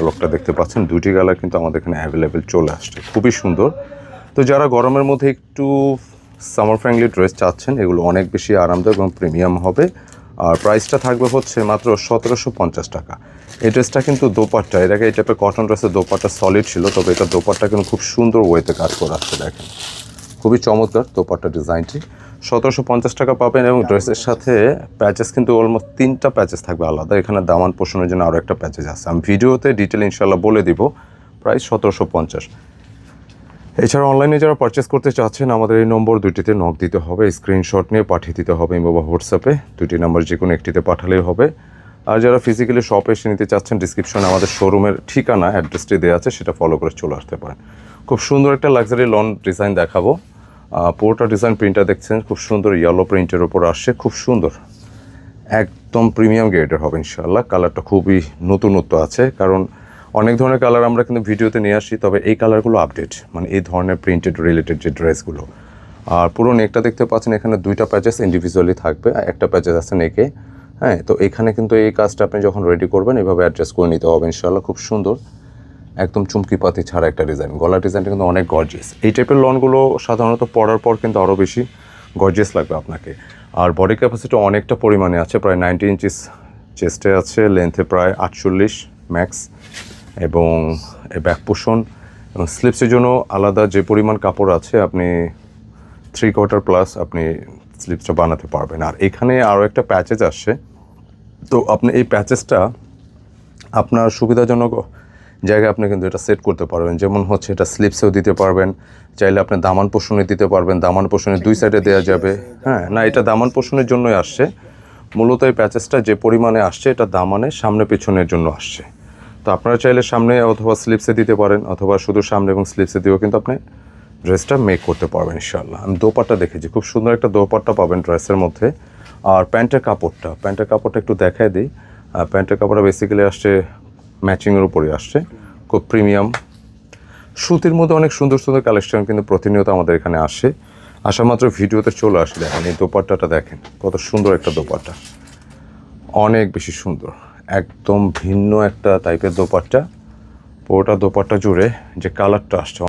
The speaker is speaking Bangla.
লকটা দেখতে পাচ্ছেন, দুটি কালার কিন্তু আমাদের এখানে অ্যাভেলেবেল চলে আসছে, খুবই সুন্দর। তো যারা গরমের মধ্যে একটু সামার ফ্রেন্ডলি ড্রেস চাচ্ছেন, এগুলো অনেক বেশি আরামদায়ক এবং প্রিমিয়াম হবে। আর প্রাইসটা থাকবে হচ্ছে মাত্র 1750 টাকা। এই ড্রেসটা কিন্তু দোপাট্টা, এর আগে এই টাইপের কটন ড্রেসের দোপাট্টা সলিড ছিল, তবে এটা দোপাট্টা কিন্তু খুব সুন্দর ওয়েতে কাজ করা আসছে। দেখেন খুবই চমৎকার দোপাট্টা ডিজাইনটি। 1750 টাকা পাবেন এবং ড্রেসের সাথে প্যাচেস কিন্তু অলমোস্ট 3টা প্যাচেস থাকবে আলাদা। এখানে দামান পোষণের জন্য আরও একটা প্যাচেস আছে, আমি ভিডিওতে ডিটেল ইনশাল্লাহ বলে দিব। প্রাইস 1750। এছাড়া অনলাইনে যারা পারচেস করতে চাচ্ছেন, আমাদের এই নম্বর দুটিতে নক দিতে হবে, স্ক্রিনশট নিয়ে পাঠিয়ে দিতে হবে বা হোয়াটসঅ্যাপে, দুটি নাম্বার যে কোনো একটিতে পাঠালেই হবে। আর যারা ফিজিক্যালি শপে এসে নিতে চাচ্ছেন, ডিসক্রিপশনে আমাদের শোরুমের ঠিকানা অ্যাড্রেসটি দেওয়া আছে, সেটা ফলো করে চলে আসতে পারেন। খুব সুন্দর একটা লাক্সারি লন ডিজাইন দেখাবো। পুরোটা ডিজাইন প্রিন্টটা দেখছেন, খুব সুন্দর ইয়েলো প্রিন্টের ওপর আসছে, খুব সুন্দর, একদম প্রিমিয়াম গ্রেডের হবে ইনশাআল্লাহ। কালারটা খুবই নতুনত্ব আছে, কারণ অনেক ধরনের কালার আমরা কিন্তু ভিডিওতে নিয়ে আসি, তবে এই কালারগুলো আপডেট, মানে এই ধরনের প্রিন্টেড রিলেটেড যে ড্রেসগুলো। আর পুরো নেকটা দেখতে পাচ্ছেন, এখানে 2টা প্যাচেস ইন্ডিভিজুয়ালি থাকবে, একটা প্যাচেস আছে নেকে। হ্যাঁ, তো এখানে কিন্তু এই কাজটা আপনি যখন রেডি করবেন এভাবে অ্যাডজাস্ট করে নিতে হবে ইনশাআল্লাহ। খুব সুন্দর, একদম চুমকি পাতি ছাড়া একটা ডিজাইন। গলার ডিজাইনটা কিন্তু অনেক গর্জিয়াস। এই টাইপের লনগুলো সাধারণত পরার পর কিন্তু আরও বেশি গর্জিয়াস লাগবে আপনাকে। আর বডি ক্যাপাসিটি অনেকটা পরিমাণে আছে, প্রায় 90 ইঞ্চিস চেস্টে আছে, লেন্থে প্রায় 48 ম্যাক্স, এবং এই ব্যাক পোষণ এবং স্লিপসের জন্য আলাদা যে পরিমাণ কাপড় আছে, আপনি 3/4 প্লাস আপনি স্লিপসটা বানাতে পারবেন। আর এখানে আরও একটা প্যাচেস আসছে, তো আপনি এই প্যাচেসটা আপনার সুবিধাজনক জায়গায় আপনি কিন্তু এটা সেট করতে পারবেন। যেমন হচ্ছে এটা স্লিপসেও দিতে পারবেন, চাইলে আপনি দামান পোষণে দিতে পারবেন, দামান পোষণের 2 সাইডে দেওয়া যাবে। হ্যাঁ, না, এটা দামান পোষণের জন্যই আসছে মূলত। এই প্যাচেসটা যে পরিমাণে আসছে, এটা দামানে সামনে পেছনের জন্য আসছে। তো আপনারা চাইলে সামনে অথবা স্লিপসে দিতে পারেন, অথবা শুধু সামনে এবং স্লিপসে দিয়েও কিন্তু আপনি ড্রেসটা মেক করতে পারবেন ইনশাআল্লাহ। আমি দোপাট্টা দেখেছি, খুব সুন্দর একটা দোপাট্টা পাবেন ড্রেসের মধ্যে। আর প্যান্টের কাপড়টা একটু দেখায় দিই। প্যান্টের কাপড়টা বেসিক্যালি আসছে ম্যাচিংয়ের উপরে আসছে, খুব প্রিমিয়াম সুতির মধ্যে অনেক সুন্দর সুন্দর কালেকশন কিন্তু প্রতিনিয়ত আমাদের এখানে আসে। আসা মাত্র ভিডিওতে চলে আসে। দেখেন এই দোপাট্টাটা, দেখেন কত সুন্দর একটা দোপাট্টা, অনেক বেশি সুন্দর, একদম ভিন্ন একটা টাইপের দোপাট্টা। পুরোটা দোপাট্টা জুড়ে যে কালারটা আসছে